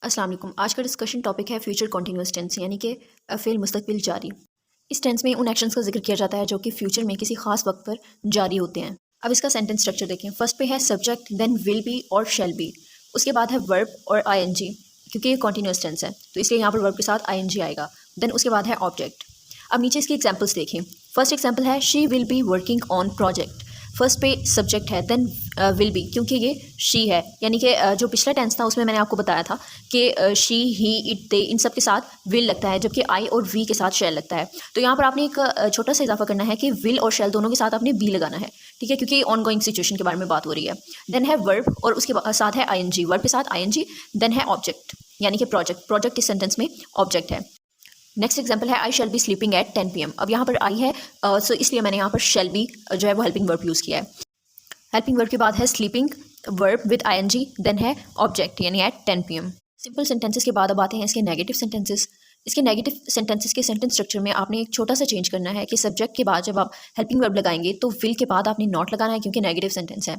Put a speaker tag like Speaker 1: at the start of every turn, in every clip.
Speaker 1: अस्सलाम वालेकुम। आज का डिस्कशन टॉपिक है फ्यूचर कॉन्टीन्यूअस टेंस यानी कि फ़ेल मुस्तकबिल जारी। इस टेंस में उन एक्शंस का जिक्र किया जाता है जो कि फ्यूचर में किसी खास वक्त पर जारी होते हैं। अब इसका सेंटेंस स्ट्रक्चर देखें। फर्स्ट पे है सब्जेक्ट, देन विल बी और शेल बी। उसके बाद है वर्ब और आईएनजी, क्योंकि ये कॉन्टीन्यूअस टेंस है तो इसलिए यहाँ पर वर्ब के साथ आईएनजी आएगा। देन उसके बाद है ऑब्जेक्ट। अब नीचे इसकी एग्जाम्पल्स देखें। फर्स्ट एग्जाम्पल है she will be working on project. First पे सब्जेक्ट है, देन विल बी, क्योंकि ये शी है, यानी कि जो पिछला टेंस था उसमें मैंने आपको बताया था कि शी ही इट दे इन सब के साथ विल लगता है, जबकि आई और वी के साथ शेल लगता है। तो यहाँ पर आपने एक छोटा सा इजाफा करना है कि विल और शेल दोनों के साथ आपने बी लगाना है, ठीक है, क्योंकि ऑन गोइंग सिचुएशन के बारे में बात हो रही है। देन है वर्ब और उसके साथ है आईएनजी, वर्ब के साथ आईएनजी। देन है ऑब्जेक्ट यानी कि प्रोजेक्ट। प्रोजेक्ट इस सेंटेंस में ऑब्जेक्ट है। नेक्स्ट एग्जाम्पल है I shall be sleeping at 10 PM। अब यहाँ पर आई है सो इसलिए मैंने यहाँ पर शेल बी जो है वो हेल्पिंग वर्ब यूज़ किया है। हेल्पिंग वर्ब के बाद है sleeping, verb with ING, then है ऑब्जेक्ट यानी एट 10 PM। सिंपल सेंटेंसेस के बाद अब आते हैं इसके नेगेटिव सेंटेंसेस। इसके नेगेटिव सेंटेंसेस के सेंटेंस स्ट्रक्चर में आपने एक छोटा सा चेंज करना है कि सब्जेक्ट के बाद जब आप हेल्पिंग वर्ब लगाएंगे तो विल के बाद आपने नॉट लगाना है, क्योंकि नेगेटिव सेंटेंस है।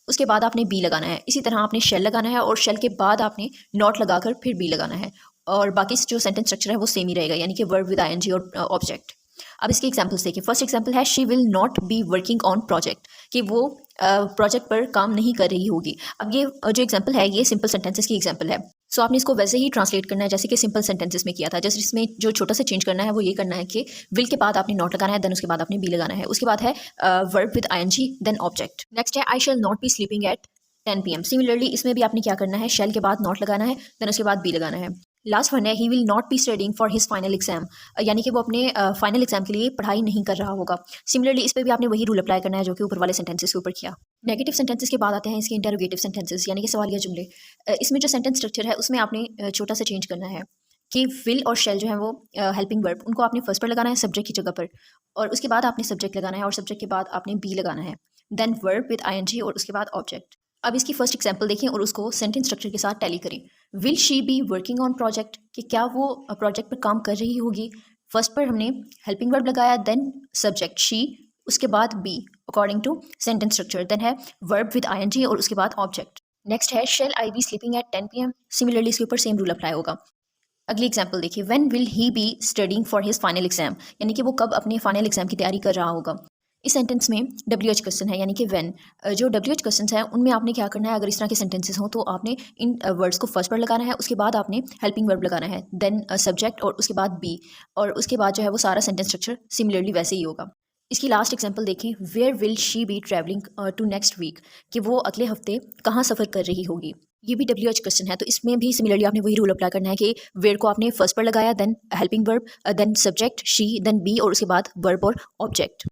Speaker 1: उसके बाद आपने बी लगाना है। इसी तरह आपने शेल लगाना है और शेल के बाद आपने नॉट लगाकर फिर बी लगाना है। और बाकी जो सेंटेंस स्ट्रक्चर है वो सेम ही रहेगा, यानी कि वर्ब विद आईएनजी और ऑब्जेक्ट। अब इसकी एग्जांपल्स देखिए। फर्स्ट एग्जांपल है she will not be working on project, कि वो प्रोजेक्ट पर काम नहीं कर रही होगी। अब ये जो एग्जांपल है ये सिंपल सेंटेंसेस की एग्जांपल है, सो आपने इसको वैसे ही ट्रांसलेट करना है जैसे कि सिंपल सेंटेंसेस में किया था। जैसे इसमें जो छोटा सा चेंज करना है वो ये करना है कि विल के बाद आपने नॉट लगाना है, देन उसके बाद आपने बी लगाना है। उसके बाद है verb with ING, then object. Next है I shall not be sleeping at 10 PM। Similarly इसमें भी आपने क्या करना है, शेल के बाद नॉट लगाना है, देन उसके बाद बी लगाना है। लास्ट वन है he will not be studying for his final exam, यानी कि वो अपने फाइनल एग्जाम के लिए पढ़ाई नहीं कर रहा होगा। सिमिलरली इस पर भी आपने वही रूल अप्लाई करना है जो कि ऊपर वाले सेंटेंसेस के ऊपर किया। नेगेटिव सेंटेंसेस के बाद आते हैं इसके इंटरोगेटिव सेंटेंसेस यानी कि सवालिया जुमले। इसमें जो सेंटेंस स्ट्रक्चर है उसमें आपने छोटा सा चेंज करना है कि विल और शेल जो है वो हेल्पिंग वर्ब उनको आपने फर्स्ट पर लगाना है सब्जेक्ट की जगह पर, और उसके बाद आपने सब्जेक्ट लगाना है और सब्जेक्ट के बाद आपने बी लगाना है, देन वर्ब विद आईएनजी और उसके बाद ऑब्जेक्ट। अब इसकी फर्स्ट एग्जांपल देखें और उसको सेंटेंस स्ट्रक्चर के साथ टैली करें। Will she be working on project, कि क्या वो प्रोजेक्ट पर काम कर रही होगी। फर्स्ट पर हमने हेल्पिंग वर्ब लगाया, देन सब्जेक्ट शी, उसके बाद be according to sentence structure, then है वर्ब विद आईएनजी और उसके बाद ऑब्जेक्ट। नेक्स्ट है shall I be sleeping at 10 PM। Similarly इसके ऊपर सेम रूल अप्लाई होगा। अगली एग्जाम्पल देखिए। When will he be studying for his final exam, यानी कि वो कब अपने फाइनल एग्जाम की तैयारी कर रहा होगा। इस सेंटेंस में WH क्वेश्चन है, यानी कि व्हेन। जो WH क्वेश्चन है उनमें आपने क्या करना है, अगर इस तरह के सेंटेंसेस हों तो आपने इन वर्ड्स को फर्स्ट पर लगाना है, उसके बाद आपने हेल्पिंग वर्ब लगाना है, देन सब्जेक्ट और उसके बाद बी, और उसके बाद जो है वो सारा सेंटेंस स्ट्रक्चर सिमिलरली वैसे ही होगा। इसकी लास्ट एग्जाम्पल देखें। Where will she be travelling to next week, कि वो अगले हफ्ते कहाँ सफ़र कर रही होगी। ये भी WH क्वेश्चन है तो इसमें भी सिमिलरली आपने वही रूल अप्लाई करना है कि वेयर को आपने फर्स्ट पर लगाया, then helping verb, then subject she, then be और उसके बाद वर्ब और ऑब्जेक्ट।